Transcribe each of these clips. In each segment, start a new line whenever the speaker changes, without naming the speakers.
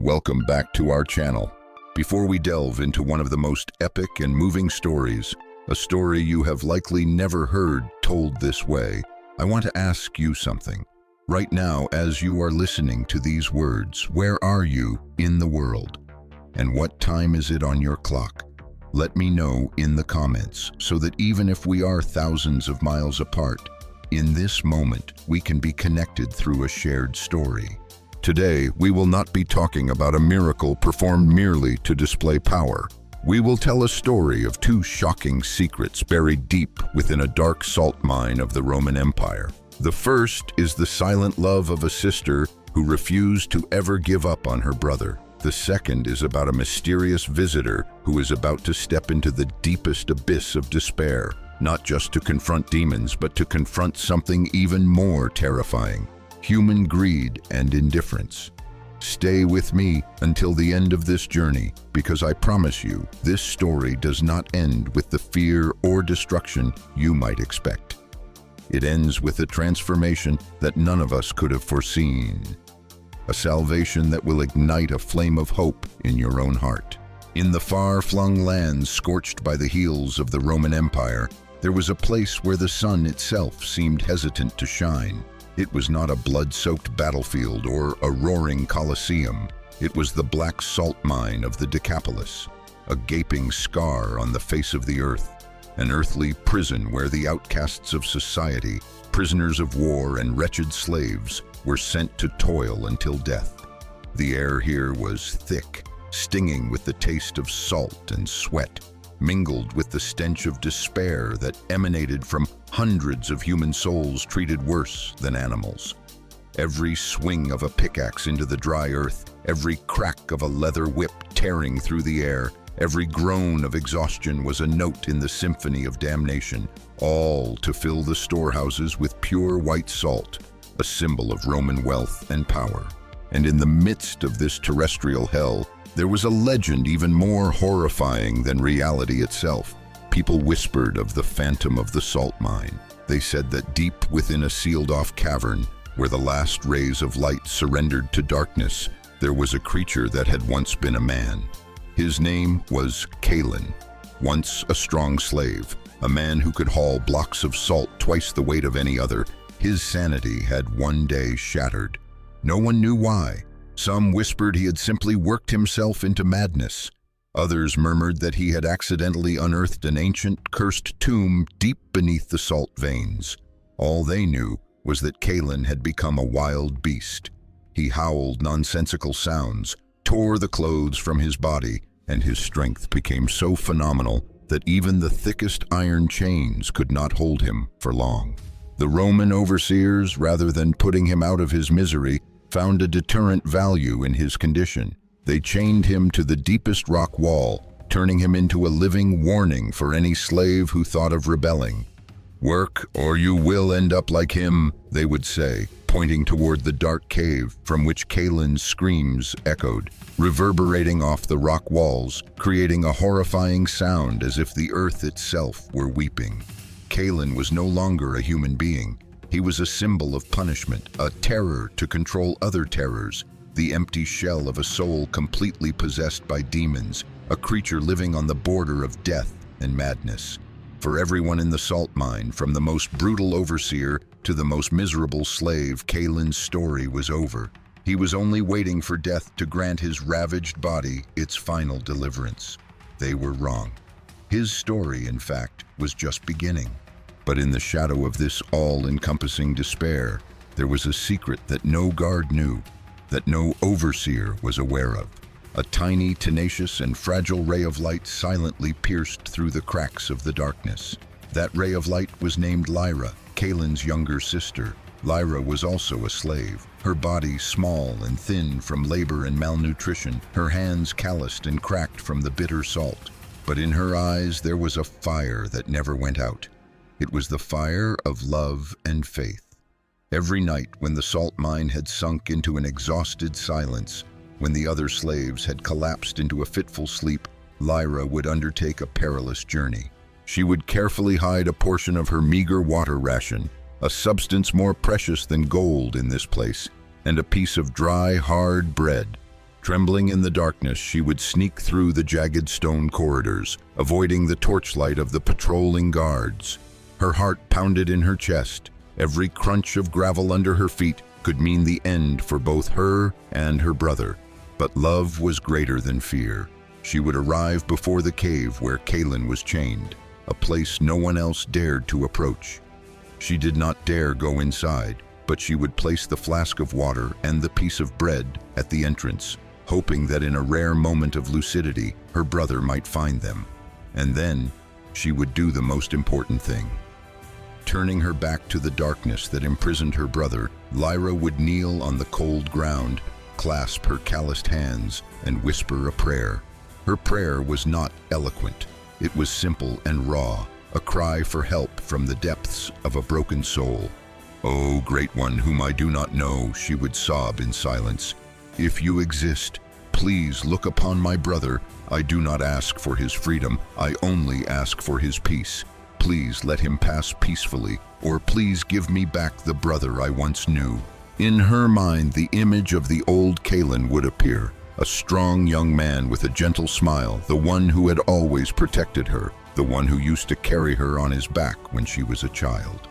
Welcome back to our channel. Before we delve into one of the most epic and moving stories, a story you have likely never heard told this way, I want to ask you something. Right now, as you are listening to these words, where are you in the world? And what time is it on your clock? Let me know in the comments so that even if we are thousands of miles apart, in this moment we can be connected through a shared story. Today, we will not be talking about a miracle performed merely to display power. We will tell a story of two shocking secrets buried deep within a dark salt mine of the Roman Empire. The first is the silent love of a sister who refused to ever give up on her brother. The second is about a mysterious visitor who is about to step into the deepest abyss of despair, not just to confront demons, but to confront something even more terrifying: human greed and indifference. Stay with me until the end of this journey, because I promise you, this story does not end with the fear or destruction you might expect. It ends with a transformation that none of us could have foreseen. A salvation that will ignite a flame of hope in your own heart. In the far-flung lands scorched by the heels of the Roman Empire, there was a place where the sun itself seemed hesitant to shine. It was not a blood-soaked battlefield or a roaring Colosseum. It was the black salt mine of the Decapolis, a gaping scar on the face of the earth, an earthly prison where the outcasts of society, prisoners of war and wretched slaves, were sent to toil until death. The air here was thick, stinging with the taste of salt and sweat, mingled with the stench of despair that emanated from hundreds of human souls treated worse than animals. Every swing of a pickaxe into the dry earth, every crack of a leather whip tearing through the air, every groan of exhaustion was a note in the symphony of damnation, all to fill the storehouses with pure white salt, a symbol of Roman wealth and power. And in the midst of this terrestrial hell, there was a legend even more horrifying than reality itself. People whispered of the phantom of the salt mine. They said that deep within a sealed-off cavern, where the last rays of light surrendered to darkness, there was a creature that had once been a man. His name was Kalen, once a strong slave, a man who could haul blocks of salt twice the weight of any other. His sanity had one day shattered. No one knew why. Some whispered he had simply worked himself into madness. Others murmured that he had accidentally unearthed an ancient, cursed tomb deep beneath the salt veins. All they knew was that Kalen had become a wild beast. He howled nonsensical sounds, tore the clothes from his body, and his strength became so phenomenal that even the thickest iron chains could not hold him for long. The Roman overseers, rather than putting him out of his misery, found a deterrent value in his condition. They chained him to the deepest rock wall, turning him into a living warning for any slave who thought of rebelling. "Work, or you will end up like him," they would say, pointing toward the dark cave from which Kalen's screams echoed, reverberating off the rock walls, creating a horrifying sound as if the earth itself were weeping. Kalen was no longer a human being. He was a symbol of punishment, a terror to control other terrors, the empty shell of a soul completely possessed by demons, a creature living on the border of death and madness. For everyone in the salt mine, from the most brutal overseer to the most miserable slave, Kalen's story was over. He was only waiting for death to grant his ravaged body its final deliverance. They were wrong. His story, in fact, was just beginning. But in the shadow of this all-encompassing despair, there was a secret that no guard knew, that no overseer was aware of. A tiny, tenacious, and fragile ray of light silently pierced through the cracks of the darkness. That ray of light was named Lyra, Kalen's younger sister. Lyra was also a slave, her body small and thin from labor and malnutrition, her hands calloused and cracked from the bitter salt. But in her eyes there was a fire that never went out. It was the fire of love and faith. Every night when the salt mine had sunk into an exhausted silence, when the other slaves had collapsed into a fitful sleep, Lyra would undertake a perilous journey. She would carefully hide a portion of her meager water ration, a substance more precious than gold in this place, and a piece of dry, hard bread, Trembling in the darkness, she would sneak through the jagged stone corridors, avoiding the torchlight of the patrolling guards. Her heart pounded in her chest. Every crunch of gravel under her feet could mean the end for both her and her brother. But love was greater than fear. She would arrive before the cave where Kaylin was chained, a place no one else dared to approach. She did not dare go inside, but she would place the flask of water and the piece of bread at the entrance, hoping that in a rare moment of lucidity, her brother might find them. And then, she would do the most important thing. Turning her back to the darkness that imprisoned her brother, Lyra would kneel on the cold ground, clasp her calloused hands, and whisper a prayer. Her prayer was not eloquent. It was simple and raw, a cry for help from the depths of a broken soul. "O Great One whom I do not know," she would sob in silence. "If you exist, please look upon my brother. I do not ask for his freedom. I only ask for his peace. Please let him pass peacefully, or please give me back the brother I once knew." In her mind, the image of the old Kaylin would appear, a strong young man with a gentle smile, the one who had always protected her, the one who used to carry her on his back when she was a child.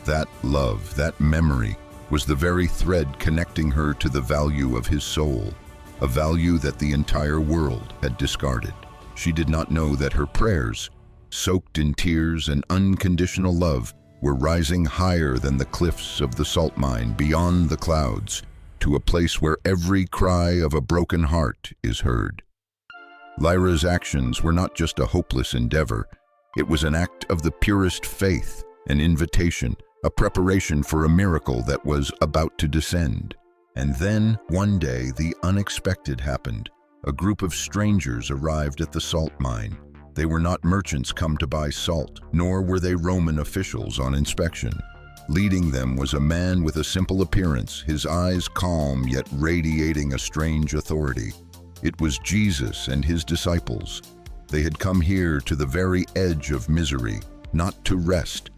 That love, that memory, was the very thread connecting her to the value of his soul, a value that the entire world had discarded. She did not know that her prayers, soaked in tears and unconditional love, were rising higher than the cliffs of the salt mine, beyond the clouds, to a place where every cry of a broken heart is heard. Lyra's actions were not just a hopeless endeavor. It was an act of the purest faith, an invitation, a preparation for a miracle that was about to descend. And then, one day, the unexpected happened. A group of strangers arrived at the salt mine. They were not merchants come to buy salt, nor were they Roman officials on inspection. Leading them was a man with a simple appearance, his eyes calm yet radiating a strange authority. It was Jesus and his disciples. They had come here to the very edge of misery, not to rest,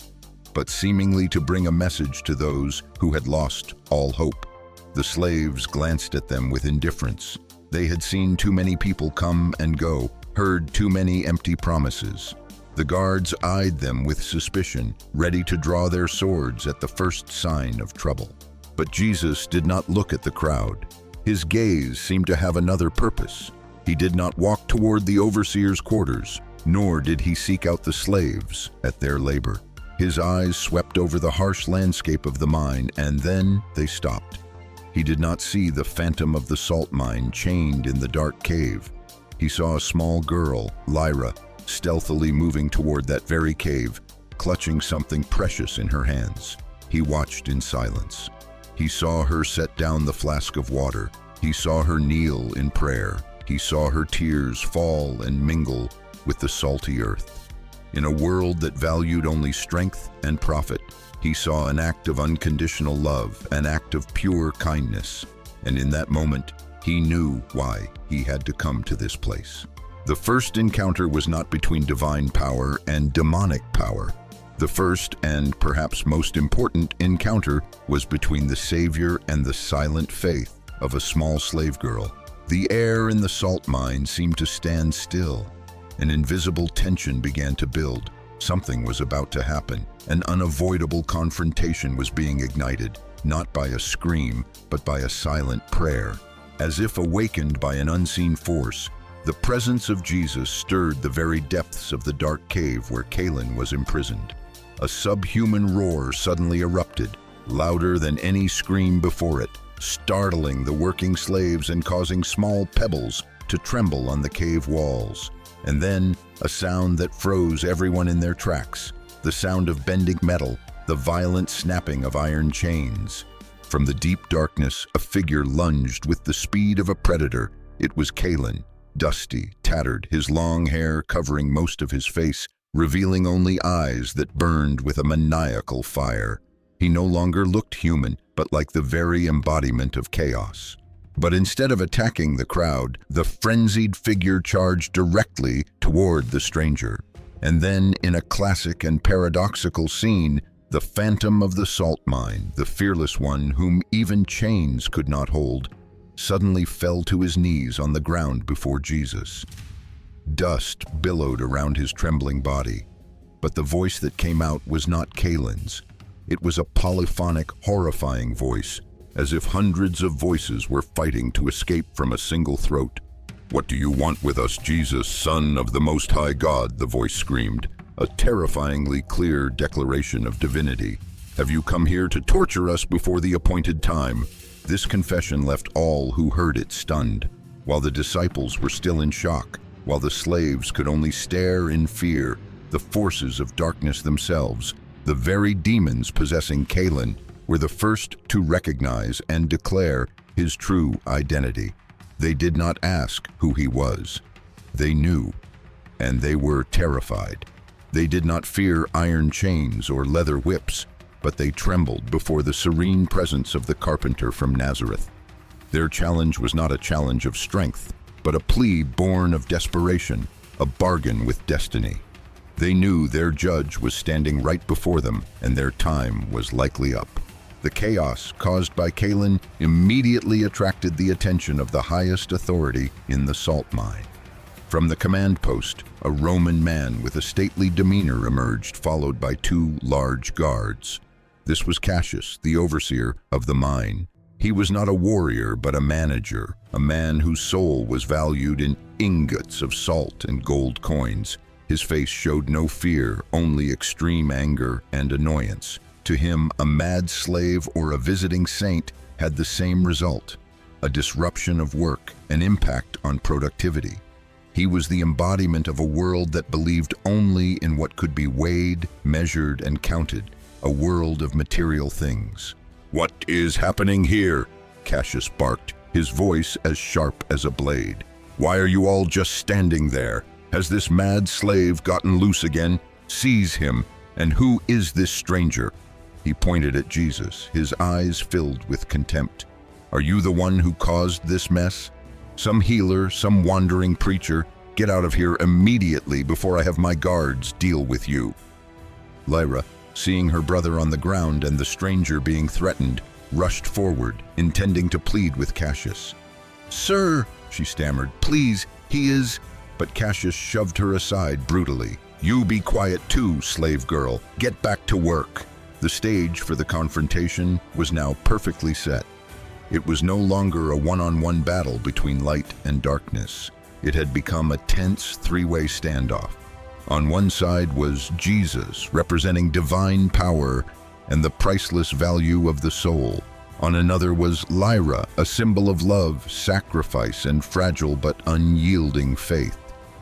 but seemingly to bring a message to those who had lost all hope. The slaves glanced at them with indifference. They had seen too many people come and go, heard too many empty promises. The guards eyed them with suspicion, ready to draw their swords at the first sign of trouble. But Jesus did not look at the crowd. His gaze seemed to have another purpose. He did not walk toward the overseer's quarters, nor did he seek out the slaves at their labor. His eyes swept over the harsh landscape of the mine, and then they stopped. He did not see the phantom of the salt mine chained in the dark cave. He saw a small girl, Lyra, stealthily moving toward that very cave, clutching something precious in her hands. He watched in silence. He saw her set down the flask of water. He saw her kneel in prayer. He saw her tears fall and mingle with the salty earth. In a world that valued only strength and profit, he saw an act of unconditional love, an act of pure kindness. And in that moment, he knew why he had to come to this place. The first encounter was not between divine power and demonic power. The first and perhaps most important encounter was between the Savior and the silent faith of a small slave girl. The air in the salt mine seemed to stand still. An invisible tension began to build. Something was about to happen. An unavoidable confrontation was being ignited, not by a scream, but by a silent prayer. As if awakened by an unseen force, the presence of Jesus stirred the very depths of the dark cave where Kaylin was imprisoned. A subhuman roar suddenly erupted, louder than any scream before it, startling the working slaves and causing small pebbles to tremble on the cave walls. And then, a sound that froze everyone in their tracks, the sound of bending metal, the violent snapping of iron chains. From the deep darkness, a figure lunged with the speed of a predator. It was Kaylin, dusty, tattered, his long hair covering most of his face, revealing only eyes that burned with a maniacal fire. He no longer looked human, but like the very embodiment of chaos. But instead of attacking the crowd, the frenzied figure charged directly toward the stranger. And then, in a classic and paradoxical scene, the phantom of the salt mine, the fearless one whom even chains could not hold, suddenly fell to his knees on the ground before Jesus. Dust billowed around his trembling body, but the voice that came out was not Caelin's. It was a polyphonic, horrifying voice, as if hundreds of voices were fighting to escape from a single throat. "What do you want with us, Jesus, Son of the Most High God?" the voice screamed, a terrifyingly clear declaration of divinity. "Have you come here to torture us before the appointed time?" This confession left all who heard it stunned. While the disciples were still in shock, while the slaves could only stare in fear, the forces of darkness themselves, the very demons possessing Caelin, were the first to recognize and declare his true identity. They did not ask who he was. They knew, and they were terrified. They did not fear iron chains or leather whips, but they trembled before the serene presence of the carpenter from Nazareth. Their challenge was not a challenge of strength, but a plea born of desperation, a bargain with destiny. They knew their judge was standing right before them, and their time was likely up. The chaos caused by Caelin immediately attracted the attention of the highest authority in the salt mine. From the command post, a Roman man with a stately demeanor emerged, followed by 2 large guards. This was Cassius, the overseer of the mine. He was not a warrior, but a manager, a man whose soul was valued in ingots of salt and gold coins. His face showed no fear, only extreme anger and annoyance. To him, a mad slave or a visiting saint had the same result: a disruption of work, an impact on productivity. He was the embodiment of a world that believed only in what could be weighed, measured, and counted, a world of material things. "What is happening here?" Cassius barked, his voice as sharp as a blade. "Why are you all just standing there? Has this mad slave gotten loose again? Seize him! And who is this stranger?" He pointed at Jesus, his eyes filled with contempt. "Are you the one who caused this mess? Some healer, some wandering preacher? Get out of here immediately before I have my guards deal with you." Lyra, seeing her brother on the ground and the stranger being threatened, rushed forward, intending to plead with Cassius. "Sir," she stammered, "please, he is—" But Cassius shoved her aside brutally. "You be quiet too, slave girl. Get back to work." The stage for the confrontation was now perfectly set. It was no longer a one-on-one battle between light and darkness. It had become a tense 3-way standoff. On one side was Jesus, representing divine power and the priceless value of the soul. On another was Lyra, a symbol of love, sacrifice, and fragile but unyielding faith.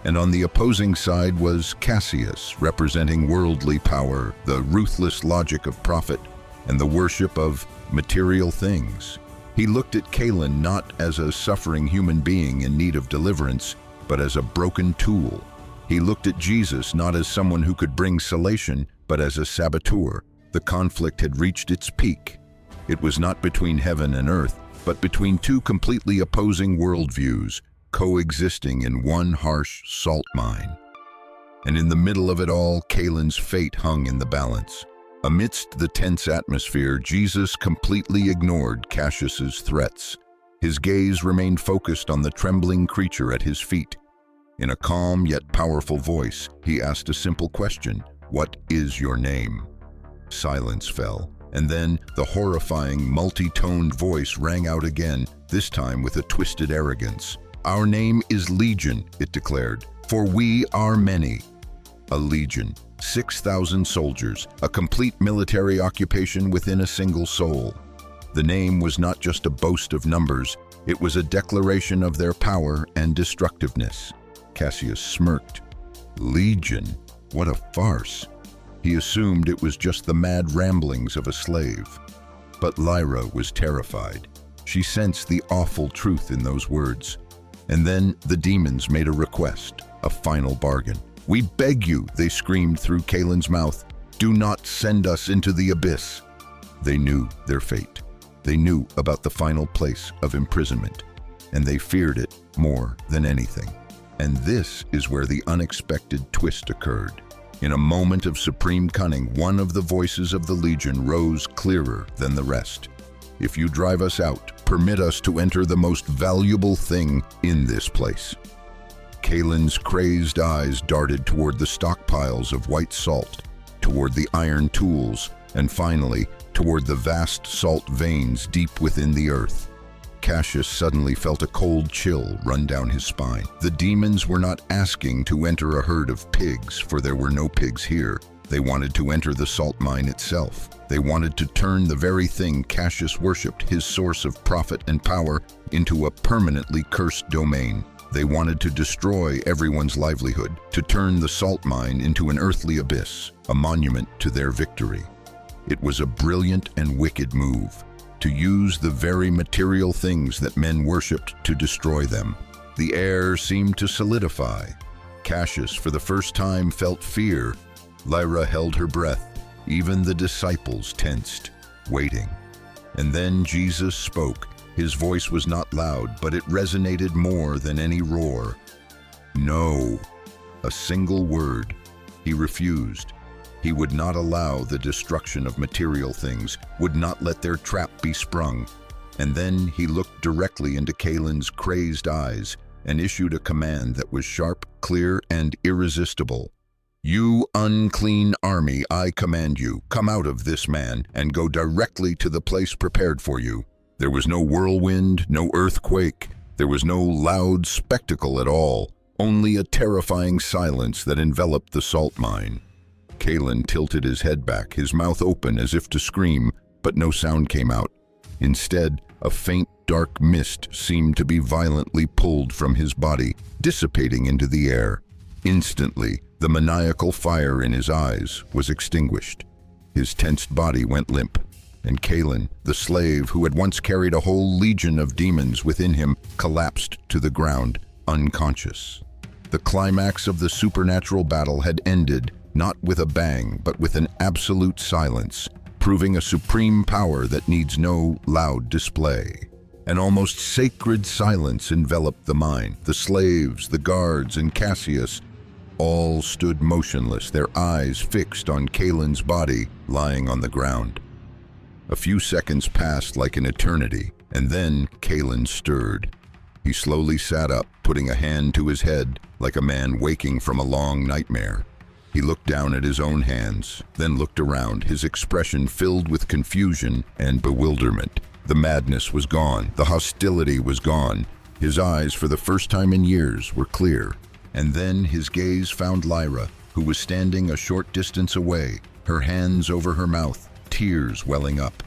And on the opposing side was Cassius, representing worldly power, the ruthless logic of profit, and the worship of material things. He looked at Caelin not as a suffering human being in need of deliverance, but as a broken tool. He looked at Jesus not as someone who could bring salvation, but as a saboteur. The conflict had reached its peak. It was not between heaven and earth, but between 2 completely opposing worldviews, coexisting in one harsh salt mine. And in the middle of it all, Caelin's fate hung in the balance. Amidst the tense atmosphere, Jesus completely ignored Cassius's threats. His gaze remained focused on the trembling creature at his feet. In a calm yet powerful voice, he asked a simple question: "What is your name?" Silence fell, and then the horrifying, multi-toned voice rang out again, this time with a twisted arrogance. "Our name is Legion," it declared, "for we are many." A legion, 6,000 soldiers, a complete military occupation within a single soul. The name was not just a boast of numbers, it was a declaration of their power and destructiveness. Cassius smirked. Legion? What a farce. He assumed it was just the mad ramblings of a slave. But Lyra was terrified. She sensed the awful truth in those words. And then the demons made a request, a final bargain. "We beg you," they screamed through Caelin's mouth, "do not send us into the abyss." They knew their fate. They knew about the final place of imprisonment, and they feared it more than anything. And this is where the unexpected twist occurred. In a moment of supreme cunning, one of the voices of the Legion rose clearer than the rest. "If you drive us out, permit us to enter the most valuable thing in this place." Kalen's crazed eyes darted toward the stockpiles of white salt, toward the iron tools, and finally, toward the vast salt veins deep within the earth. Cassius suddenly felt a cold chill run down his spine. The demons were not asking to enter a herd of pigs, for there were no pigs here. They wanted to enter the salt mine itself. They wanted to turn the very thing Cassius worshipped, his source of profit and power, into a permanently cursed domain. They wanted to destroy everyone's livelihood, to turn the salt mine into an earthly abyss, a monument to their victory. It was a brilliant and wicked move, to use the very material things that men worshipped to destroy them. The air seemed to solidify. Cassius, for the first time, felt fear. Lyra held her breath. Even the disciples tensed, waiting. And then Jesus spoke. His voice was not loud, but it resonated more than any roar. No. A single word. He refused. He would not allow the destruction of material things, would not let their trap be sprung. And then he looked directly into Kalen's crazed eyes and issued a command that was sharp, clear, and irresistible. "You unclean army, I command you, come out of this man and go directly to the place prepared for you." There was no whirlwind, no earthquake. There was no loud spectacle at all, only a terrifying silence that enveloped the salt mine. Kalen tilted his head back, his mouth open as if to scream, but no sound came out. Instead, a faint, dark mist seemed to be violently pulled from his body, dissipating into the air. Instantly, the maniacal fire in his eyes was extinguished. His tensed body went limp, and Kalen, the slave who had once carried a whole legion of demons within him, collapsed to the ground, unconscious. The climax of the supernatural battle had ended, not with a bang, but with an absolute silence, proving a supreme power that needs no loud display. An almost sacred silence enveloped the mine. The slaves, the guards, and Cassius all stood motionless, their eyes fixed on Kalen's body lying on the ground. A few seconds passed like an eternity, and then Kalen stirred. He slowly sat up, putting a hand to his head, like a man waking from a long nightmare. He looked down at his own hands, then looked around, his expression filled with confusion and bewilderment. The madness was gone, the hostility was gone. His eyes, for the first time in years, were clear. And then his gaze found Lyra, who was standing a short distance away, her hands over her mouth, tears welling up.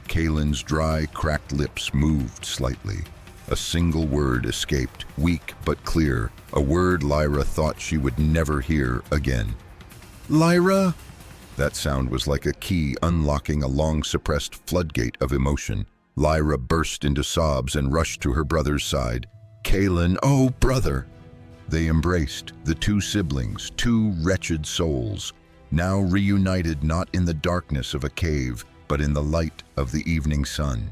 Kalen's dry, cracked lips moved slightly. A single word escaped, weak but clear, a word Lyra thought she would never hear again. "Lyra?" That sound was like a key unlocking a long-suppressed floodgate of emotion. Lyra burst into sobs and rushed to her brother's side. "Kalen, oh brother!" They embraced, the two siblings, two wretched souls, now reunited not in the darkness of a cave, but in the light of the evening sun.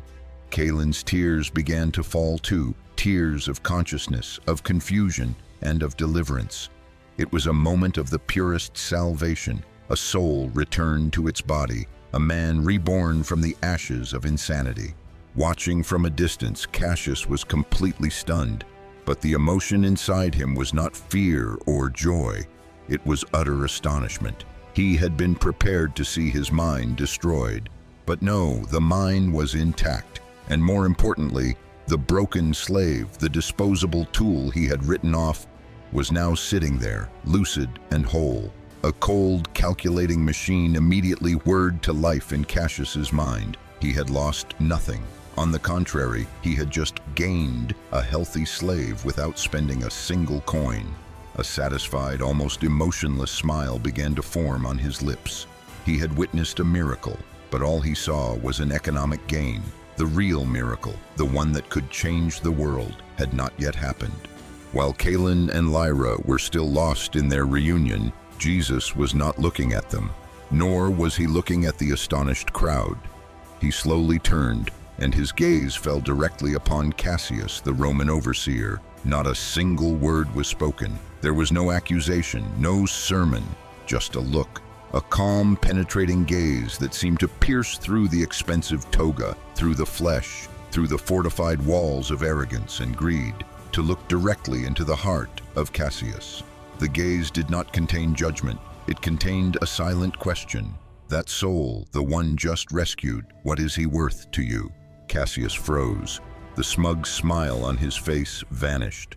Kalen's tears began to fall too, tears of consciousness, of confusion, and of deliverance. It was a moment of the purest salvation, a soul returned to its body, a man reborn from the ashes of insanity. Watching from a distance, Cassius was completely stunned, but the emotion inside him was not fear or joy. It was utter astonishment. He had been prepared to see his mind destroyed. But no, the mine was intact, and more importantly, the broken slave, the disposable tool he had written off, was now sitting there, lucid and whole. A cold, calculating machine immediately whirred to life in Cassius's mind. He had lost nothing. On the contrary, he had just gained a healthy slave without spending a single coin. A satisfied, almost emotionless smile began to form on his lips. He had witnessed a miracle, but all he saw was an economic gain. The real miracle, the one that could change the world, had not yet happened. While Kalen and Lyra were still lost in their reunion, Jesus was not looking at them, nor was he looking at the astonished crowd. He slowly turned, and his gaze fell directly upon Cassius, the Roman overseer. Not a single word was spoken. There was no accusation, no sermon, just a look. A calm, penetrating gaze that seemed to pierce through the expensive toga, through the flesh, through the fortified walls of arrogance and greed, to look directly into the heart of Cassius. The gaze did not contain judgment, it contained a silent question. That soul, the one just rescued, what is he worth to you? Cassius froze. The smug smile on his face vanished.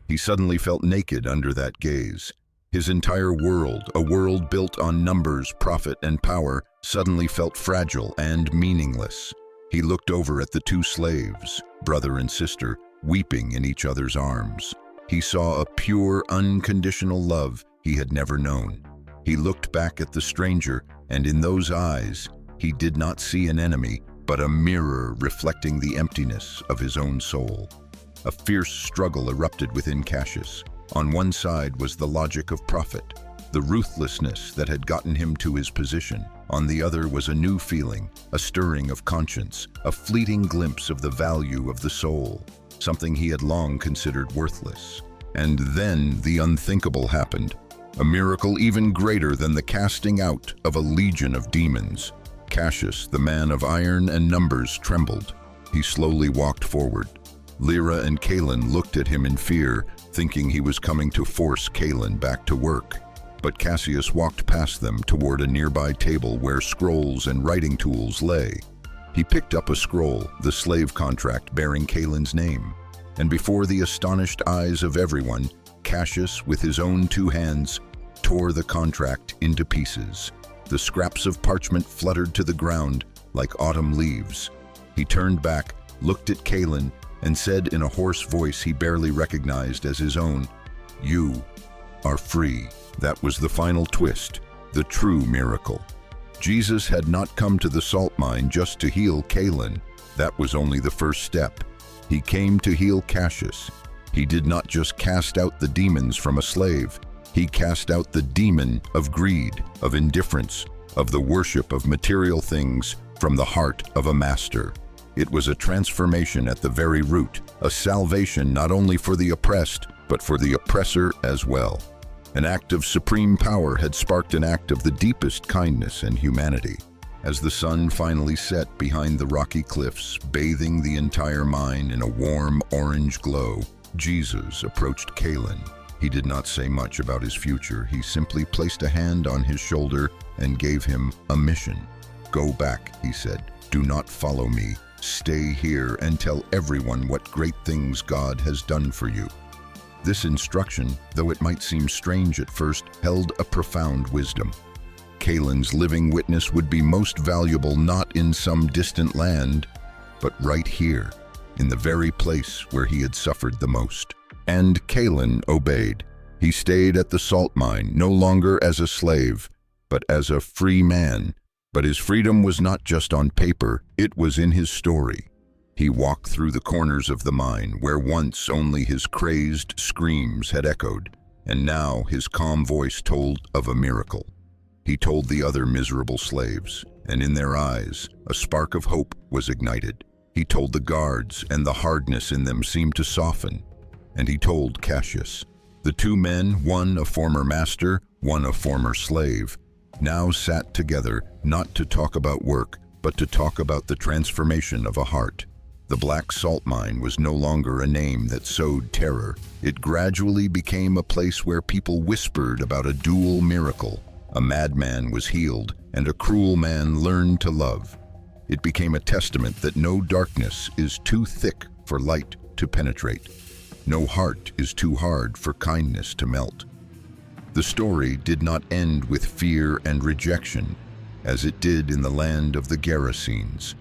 He suddenly felt naked under that gaze. His entire world, a world built on numbers, profit, and power, suddenly felt fragile and meaningless. He looked over at the two slaves, brother and sister, weeping in each other's arms. He saw a pure, unconditional love he had never known. He looked back at the stranger, and in those eyes, he did not see an enemy, but a mirror reflecting the emptiness of his own soul. A fierce struggle erupted within Cassius. On one side was the logic of profit, the ruthlessness that had gotten him to his position. On the other was a new feeling, a stirring of conscience, a fleeting glimpse of the value of the soul, something he had long considered worthless. And then the unthinkable happened, a miracle even greater than the casting out of a legion of demons. Cassius, the man of iron and numbers, trembled. He slowly walked forward. Lyra and Kalen looked at him in fear, thinking he was coming to force Kalen back to work. But Cassius walked past them toward a nearby table where scrolls and writing tools lay. He picked up a scroll, the slave contract bearing Kalen's name, and before the astonished eyes of everyone, Cassius, with his own two hands, tore the contract into pieces. The scraps of parchment fluttered to the ground like autumn leaves. He turned back, looked at Kalen, and said in a hoarse voice he barely recognized as his own, "You are free." That was the final twist, the true miracle. Jesus had not come to the salt mine just to heal Kalen. That was only the first step. He came to heal Cassius. He did not just cast out the demons from a slave. He cast out the demon of greed, of indifference, of the worship of material things from the heart of a master. It was a transformation at the very root, a salvation not only for the oppressed, but for the oppressor as well. An act of supreme power had sparked an act of the deepest kindness and humanity. As the sun finally set behind the rocky cliffs, bathing the entire mine in a warm orange glow, Jesus approached Kalen. He did not say much about his future. He simply placed a hand on his shoulder and gave him a mission. "Go back," he said. "Do not follow me. Stay here and tell everyone what great things God has done for you." This instruction, though it might seem strange at first, held a profound wisdom. Kalen's living witness would be most valuable not in some distant land, but right here, in the very place where he had suffered the most. And Kalen obeyed. He stayed at the salt mine, no longer as a slave, but as a free man. But his freedom was not just on paper, it was in his story. He walked through the corners of the mine, where once only his crazed screams had echoed, and now his calm voice told of a miracle. He told the other miserable slaves, and in their eyes, a spark of hope was ignited. He told the guards, and the hardness in them seemed to soften. And he told Cassius. The two men, one a former master, one a former slave, now sat together not to talk about work, but to talk about the transformation of a heart. The Black Salt Mine was no longer a name that sowed terror. It gradually became a place where people whispered about a dual miracle. A madman was healed, and a cruel man learned to love. It became a testament that no darkness is too thick for light to penetrate. No heart is too hard for kindness to melt. The story did not end with fear and rejection, as it did in the land of the Gerasenes.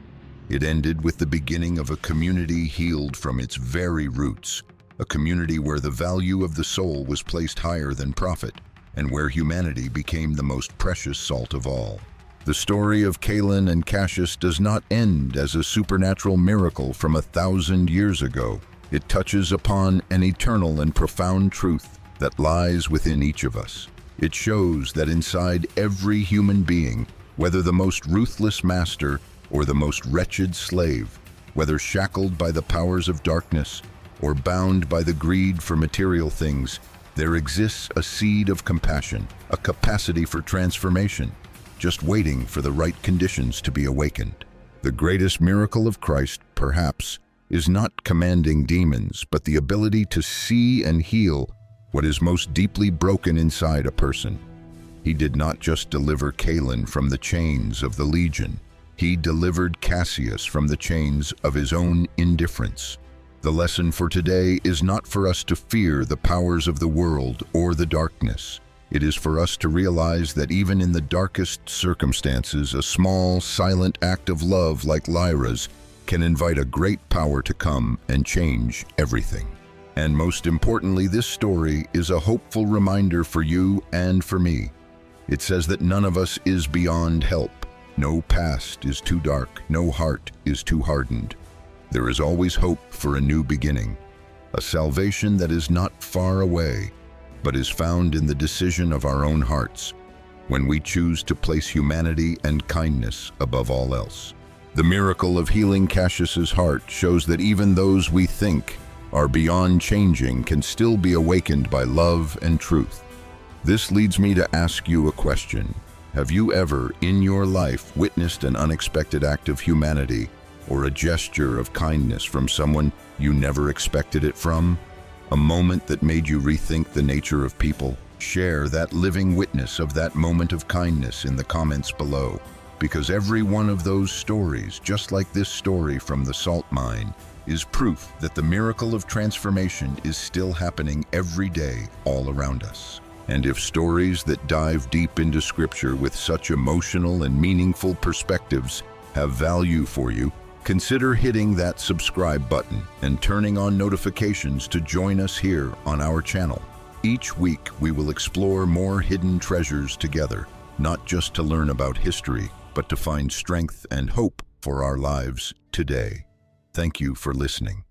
It ended with the beginning of a community healed from its very roots, a community where the value of the soul was placed higher than profit, and where humanity became the most precious salt of all. The story of Kalen and Cassius does not end as a supernatural miracle from 1,000 years ago. It touches upon an eternal and profound truth that lies within each of us. It shows that inside every human being, whether the most ruthless master or the most wretched slave, whether shackled by the powers of darkness or bound by the greed for material things, there exists a seed of compassion, a capacity for transformation, just waiting for the right conditions to be awakened. The greatest miracle of Christ, perhaps, is not commanding demons, but the ability to see and heal what is most deeply broken inside a person. He did not just deliver Kalen from the chains of the Legion. He delivered Cassius from the chains of his own indifference. The lesson for today is not for us to fear the powers of the world or the darkness. It is for us to realize that even in the darkest circumstances, a small, silent act of love like Lyra's can invite a great power to come and change everything. And most importantly, this story is a hopeful reminder for you and for me. It says that none of us is beyond help. No past is too dark. No heart is too hardened. There is always hope for a new beginning, a salvation that is not far away, but is found in the decision of our own hearts, when we choose to place humanity and kindness above all else. The miracle of healing Cassius's heart shows that even those we think are beyond changing can still be awakened by love and truth. This leads me to ask you a question. Have you ever, in your life, witnessed an unexpected act of humanity or a gesture of kindness from someone you never expected it from? A moment that made you rethink the nature of people? Share that living witness of that moment of kindness in the comments below, because every one of those stories, just like this story from the salt mine, is proof that the miracle of transformation is still happening every day all around us. And if stories that dive deep into Scripture with such emotional and meaningful perspectives have value for you, consider hitting that subscribe button and turning on notifications to join us here on our channel. Each week, we will explore more hidden treasures together, not just to learn about history, but to find strength and hope for our lives today. Thank you for listening.